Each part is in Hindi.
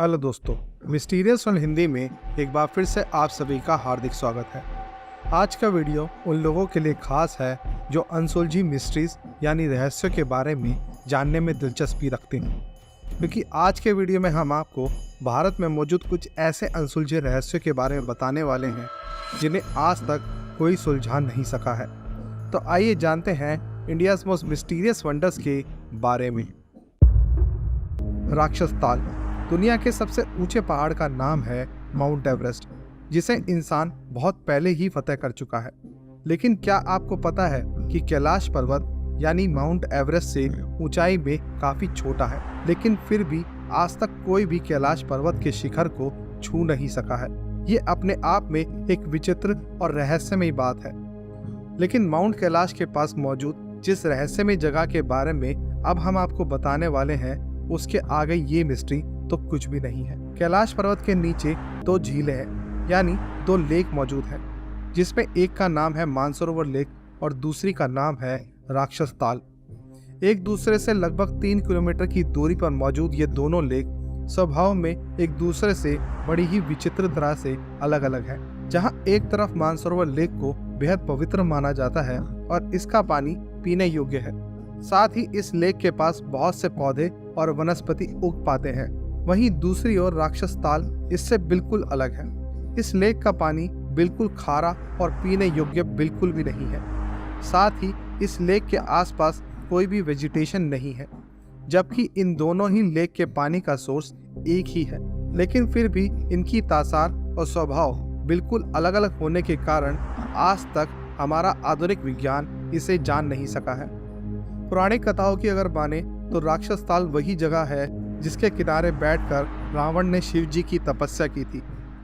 हेलो दोस्तों, मिस्टीरियस वर्ल्ड हिंदी में एक बार फिर से आप सभी का हार्दिक स्वागत है। आज का वीडियो उन लोगों के लिए खास है जो अनसुलझी मिस्ट्रीज यानी रहस्यों के बारे में जानने में दिलचस्पी रखते हैं, क्योंकि आज के वीडियो में हम आपको भारत में मौजूद कुछ ऐसे अनसुलझे रहस्यों के बारे में बताने वाले हैं जिन्हें आज तक कोई सुलझा नहीं सका है। तो आइए जानते हैं इंडियाज़ मोस्ट मिस्टीरियस वंडर्स के बारे में। राक्षस ताल दुनिया के सबसे ऊंचे पहाड़ का नाम है माउंट एवरेस्ट, जिसे इंसान बहुत पहले ही फतेह कर चुका है। लेकिन क्या आपको पता है कि कैलाश पर्वत यानी माउंट एवरेस्ट से ऊंचाई में काफी छोटा है, लेकिन फिर भी आज तक कोई भी कैलाश पर्वत के शिखर को छू नहीं सका है। ये अपने आप में एक विचित्र और रहस्यमयी बात है। लेकिन माउंट कैलाश के पास मौजूद जिस रहस्यमयी जगह के बारे में अब हम आपको बताने वाले हैं, उसके आगे ये मिस्ट्री तो कुछ भी नहीं है। कैलाश पर्वत के नीचे दो झीलें हैं, यानी दो लेक मौजूद हैं, जिसमें एक का नाम है मानसरोवर लेक और दूसरी का नाम है राक्षस ताल। एक दूसरे से लगभग 3 किलोमीटर की दूरी पर मौजूद ये दोनों लेक स्वभाव में एक दूसरे से बड़ी ही विचित्र तरह से अलग अलग है। जहां एक तरफ मानसरोवर लेक को बेहद पवित्र माना जाता है और इसका पानी पीने योग्य है, साथ ही इस लेक के पास बहुत से पौधे और वनस्पति उग पाते हैं। वहीं दूसरी ओर राक्षस ताल इससे बिल्कुल अलग है। इस लेक का पानी बिल्कुल खारा और पीने योग्य बिल्कुल भी नहीं है। साथ ही इस लेक के आसपास कोई भी वेजिटेशन नहीं है, जबकि इन दोनों ही लेक के पानी का सोर्स एक ही है। लेकिन फिर भी इनकी तासार और स्वभाव बिल्कुल अलग अलग होने के कारण आज तक हमारा आधुनिक विज्ञान इसे जान नहीं सका है। पुरानी कथाओं की अगर माने तो राक्षस ताल वही जगह है जिसके किनारे बैठकर रावण ने शिव जी की तपस्या की थी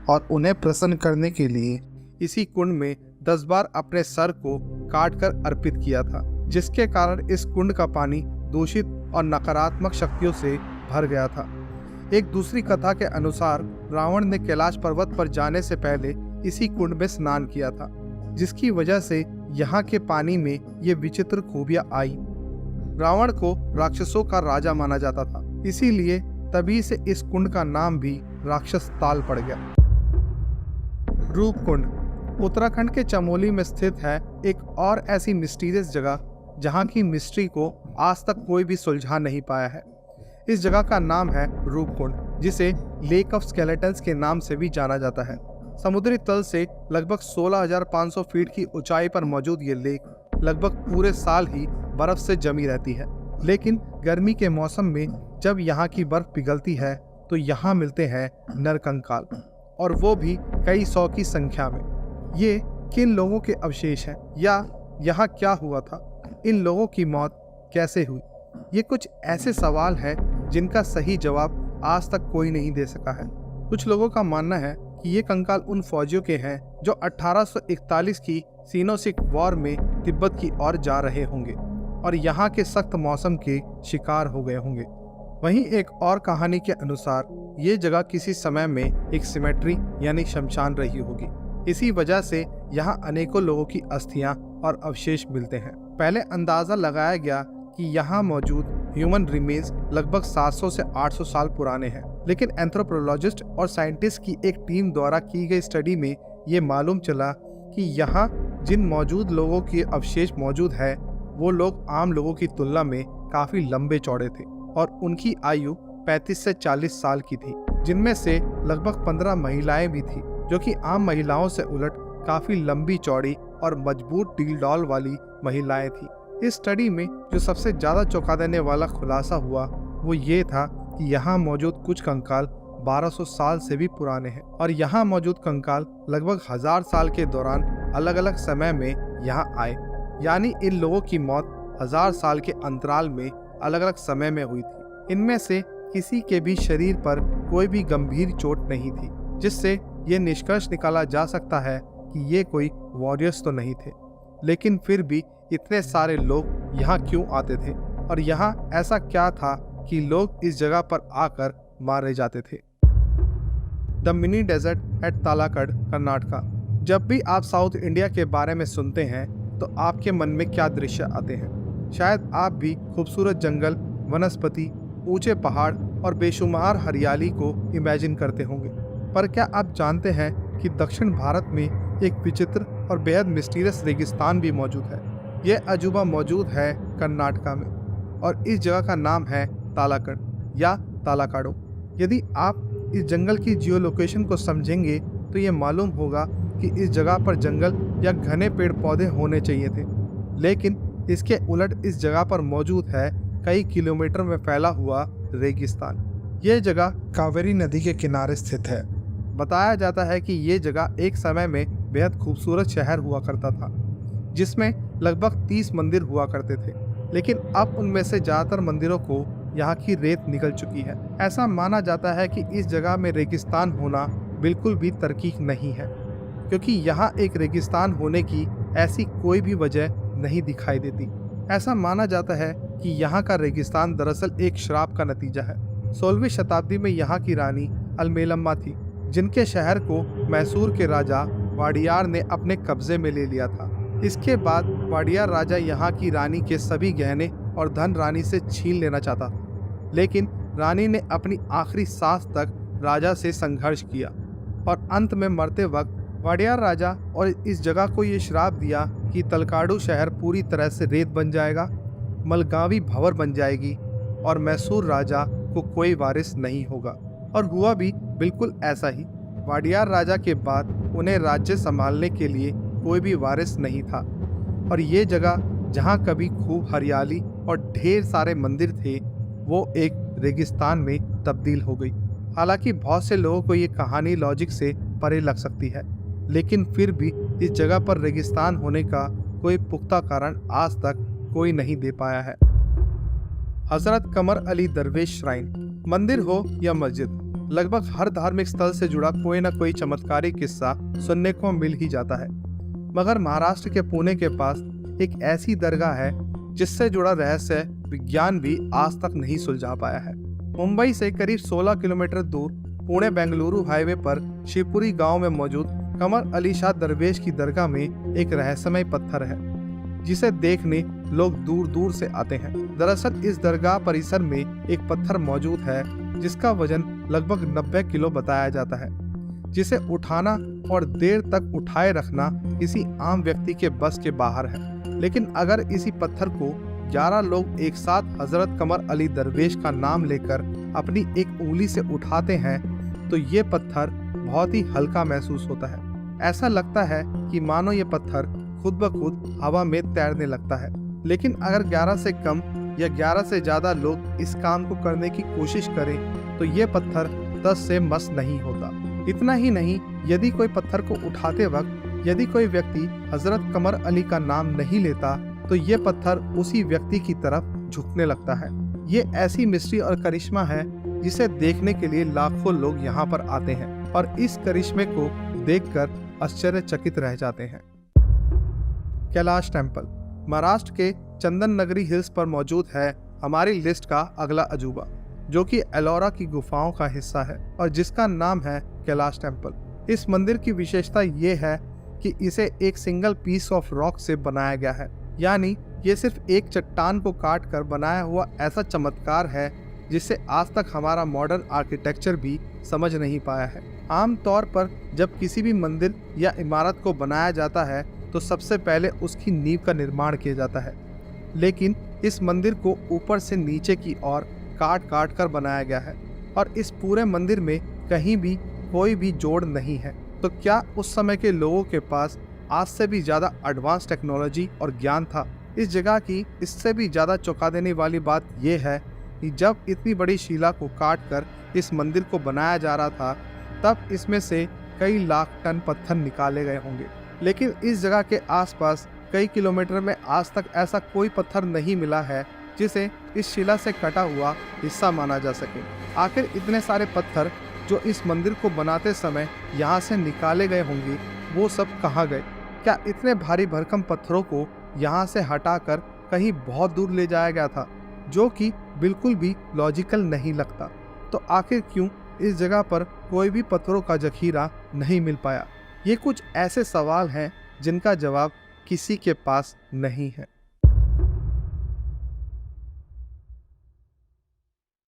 और उन्हें प्रसन्न करने के लिए इसी कुंड में 10 बार अपने सर को काटकर अर्पित किया था, जिसके कारण इस कुंड का पानी दूषित और नकारात्मक शक्तियों से भर गया था। एक दूसरी कथा के अनुसार रावण ने कैलाश पर्वत पर जाने से पहले इसी कुंड में स्नान किया था, जिसकी वजह से यहाँ के पानी में ये विचित्र खूबियां आई। रावण को राक्षसों का राजा माना जाता था, इसीलिए तभी से इस कुंड का नाम भी राक्षस ताल पड़ गया। रूपकुंड उत्तराखंड के चमोली में स्थित है एक और ऐसी मिस्टीरियस जगह जहां की मिस्ट्री को आज तक कोई भी सुलझा नहीं पाया है। इस जगह का नाम है रूपकुंड, जिसे लेक ऑफ स्केलेटन्स के नाम से भी जाना जाता है। समुद्री तल से लगभग 16,500 फीट की ऊंचाई पर मौजूद ये लेक लगभग पूरे साल ही बर्फ से जमी रहती है, लेकिन गर्मी के मौसम में जब यहाँ की बर्फ पिघलती है तो यहाँ मिलते हैं नरकंकाल, और वो भी कई 100 की संख्या में। ये किन लोगों के अवशेष हैं या यहाँ क्या हुआ था, इन लोगों की मौत कैसे हुई, ये कुछ ऐसे सवाल हैं जिनका सही जवाब आज तक कोई नहीं दे सका है। कुछ लोगों का मानना है कि ये कंकाल उन फौजियों के हैं जो 1841 की सिनो-सिख वॉर में तिब्बत की ओर जा रहे होंगे और यहाँ के सख्त मौसम के शिकार हो गए होंगे। वहीं एक और कहानी के अनुसार ये जगह किसी समय में एक सिमेट्री यानी शमशान रही होगी। इसी वजह से यहाँ अनेकों लोगों की अस्थियां और अवशेष मिलते हैं। पहले अंदाजा लगाया गया कि यहाँ मौजूद ह्यूमन रिमेन्स लगभग 700 से 800 साल पुराने हैं, लेकिन एंथ्रोपोलॉजिस्ट और साइंटिस्ट की एक टीम द्वारा की गई स्टडी में ये मालूम चला कि यहाँ जिन मौजूद लोगों के अवशेष मौजूद है वो लोग आम लोगों की तुलना में काफी लंबे चौड़े थे और उनकी आयु 35 से 40 साल की थी, जिनमें से लगभग 15 महिलाएं भी थी, जो कि आम महिलाओं से उलट काफी लंबी चौड़ी और मजबूत डील डॉल वाली महिलाएं थी। इस स्टडी में जो सबसे ज्यादा चौंका देने वाला खुलासा हुआ वो ये था कि यहाँ मौजूद कुछ कंकाल 1200 साल से भी पुराने हैं और यहाँ मौजूद कंकाल लगभग 1000 साल के दौरान अलग अलग समय में यहाँ आए, यानी इन लोगों की मौत 1000 साल के अंतराल में अलग अलग समय में हुई थी। इनमें से किसी के भी शरीर पर कोई भी गंभीर चोट नहीं थी, जिससे ये निष्कर्ष निकाला जा सकता है कि ये कोई वॉरियर्स तो नहीं थे। लेकिन फिर भी इतने सारे लोग यहाँ क्यों आते थे और यहाँ ऐसा क्या था कि लोग इस जगह पर आकर मारे जाते थे। The mini desert at Talakad, Karnataka. जब भी आप साउथ इंडिया के बारे में सुनते हैं तो आपके मन में क्या दृश्य आते हैं? शायद आप भी खूबसूरत जंगल, वनस्पति, ऊंचे पहाड़ और बेशुमार हरियाली को इमेजिन करते होंगे। पर क्या आप जानते हैं कि दक्षिण भारत में एक विचित्र और बेहद मिस्टीरियस रेगिस्तान भी मौजूद है। यह अजूबा मौजूद है कर्नाटका में और इस जगह का नाम है तालाकंड या तालाकाडो। यदि आप इस जंगल की जियो लोकेशन को समझेंगे तो ये मालूम होगा कि इस जगह पर जंगल या घने पेड़ पौधे होने चाहिए थे, लेकिन इसके उलट इस जगह पर मौजूद है कई किलोमीटर में फैला हुआ रेगिस्तान। यह जगह कावेरी नदी के किनारे स्थित है। बताया जाता है कि ये जगह एक समय में बेहद खूबसूरत शहर हुआ करता था, जिसमें लगभग 30 मंदिर हुआ करते थे, लेकिन अब उनमें से ज़्यादातर मंदिरों को यहाँ की रेत निकल चुकी है। ऐसा माना जाता है कि इस जगह में रेगिस्तान होना बिल्कुल भी तरकीब नहीं है, क्योंकि यहाँ एक रेगिस्तान होने की ऐसी कोई भी वजह नहीं दिखाई देती। ऐसा माना जाता है कि यहाँ का रेगिस्तान दरअसल एक श्राप का नतीजा है। 16वीं शताब्दी में यहाँ की रानी अलमेलम्मा थी, जिनके शहर को मैसूर के राजा वाडियार ने अपने कब्जे में ले लिया था। इसके बाद वाडियार राजा यहाँ की रानी के सभी गहने और धन रानी से छीन लेना चाहता था, लेकिन रानी ने अपनी आखिरी सांस तक राजा से संघर्ष किया और अंत में मरते वक्त वाडियार राजा और इस जगह को ये श्राप दिया कि तलकाडू शहर पूरी तरह से रेत बन जाएगा, मलगावी भंवर बन जाएगी और मैसूर राजा को कोई वारिस नहीं होगा। और हुआ भी बिल्कुल ऐसा ही। वाडियार राजा के बाद उन्हें राज्य संभालने के लिए कोई भी वारिस नहीं था और ये जगह जहाँ कभी खूब हरियाली और ढेर सारे मंदिर थे, वो एक रेगिस्तान में तब्दील हो गई। हालांकि बहुत से लोगों को ये कहानी लॉजिक से परे लग सकती है, लेकिन फिर भी इस जगह पर रेगिस्तान होने का कोई पुख्ता कारण आज तक कोई नहीं दे पाया है। हजरत कमर अली दरवेश श्राइन मंदिर हो या मस्जिद, लगभग हर धार्मिक स्थल से जुड़ा कोई न कोई चमत्कारी किस्सा सुनने को मिल ही जाता है, मगर महाराष्ट्र के पुणे के पास एक ऐसी दरगाह है जिससे जुड़ा रहस्य विज्ञान भी आज तक नहीं सुलझा पाया है। मुंबई से करीब 16 किलोमीटर दूर पुणे बेंगलुरु हाईवे पर शिवपुरी गांव में मौजूद कमर अली शाह दरवेश की दरगाह में एक रहस्यमय पत्थर है, जिसे देखने लोग दूर दूर से आते हैं। दरअसल इस दरगाह परिसर में एक पत्थर मौजूद है जिसका वजन लगभग 90 किलो बताया जाता है, जिसे उठाना और देर तक उठाए रखना किसी आम व्यक्ति के बस के बाहर है। लेकिन अगर इसी पत्थर को 11 लोग एक साथ हजरत कमर अली दरवेश का नाम लेकर अपनी एक उंगली से उठाते हैं तो ये पत्थर बहुत ही हल्का महसूस होता है। ऐसा लगता है कि मानो ये पत्थर खुद ब खुद हवा में तैरने लगता है। लेकिन अगर 11 से कम या 11 से ज्यादा लोग इस काम को करने की कोशिश करें तो ये पत्थर 10 से मस नहीं होता। इतना ही नहीं, यदि कोई पत्थर को उठाते वक्त यदि कोई व्यक्ति हजरत कमर अली का नाम नहीं लेता तो ये पत्थर उसी व्यक्ति की तरफ झुकने लगता है। ये ऐसी मिस्ट्री और करिश्मा है जिसे देखने के लिए लाखों लोग यहाँ पर आते हैं और इस करिश्मे को देखकर आश्चर्यचकित रह जाते हैं। कैलाश टेम्पल महाराष्ट्र के चंदन नगरी हिल्स पर मौजूद है हमारी लिस्ट का अगला अजूबा, जो कि एलोरा की गुफाओं का हिस्सा है और जिसका नाम है कैलाश टेम्पल। इस मंदिर की विशेषता ये है कि इसे एक सिंगल पीस ऑफ रॉक से बनाया गया है, यानी ये सिर्फ एक चट्टान को काट कर बनाया हुआ ऐसा चमत्कार है जिसे आज तक हमारा मॉडर्न आर्किटेक्चर भी समझ नहीं पाया है। आमतौर पर जब किसी भी मंदिर या इमारत को बनाया जाता है तो सबसे पहले उसकी नींव का निर्माण किया जाता है, लेकिन इस मंदिर को ऊपर से नीचे की ओर काट काट कर बनाया गया है और इस पूरे मंदिर में कहीं भी कोई भी जोड़ नहीं है। तो क्या उस समय के लोगों के पास आज से भी ज़्यादा एडवांस टेक्नोलॉजी और ज्ञान था? इस जगह की इससे भी ज़्यादा चौंका देने वाली बात यह है कि जब इतनी बड़ी शिला को काट कर इस मंदिर को बनाया जा रहा था तब इसमें से कई लाख टन पत्थर निकाले गए होंगे, लेकिन इस जगह के आसपास कई किलोमीटर में आज तक ऐसा कोई पत्थर नहीं मिला है जिसे इस शिला से कटा हुआ हिस्सा माना जा सके। आखिर इतने सारे पत्थर जो इस मंदिर को बनाते समय यहाँ से निकाले गए होंगे वो सब कहाँ गए? क्या इतने भारी भरकम पत्थरों को यहाँ से हटाकर कहीं बहुत दूर ले जाया गया था, जो कि बिल्कुल भी लॉजिकल नहीं लगता? तो आखिर क्यों इस जगह पर कोई भी पत्थरों का जखीरा नहीं मिल पाया? ये कुछ ऐसे सवाल हैं जिनका जवाब किसी के पास नहीं है।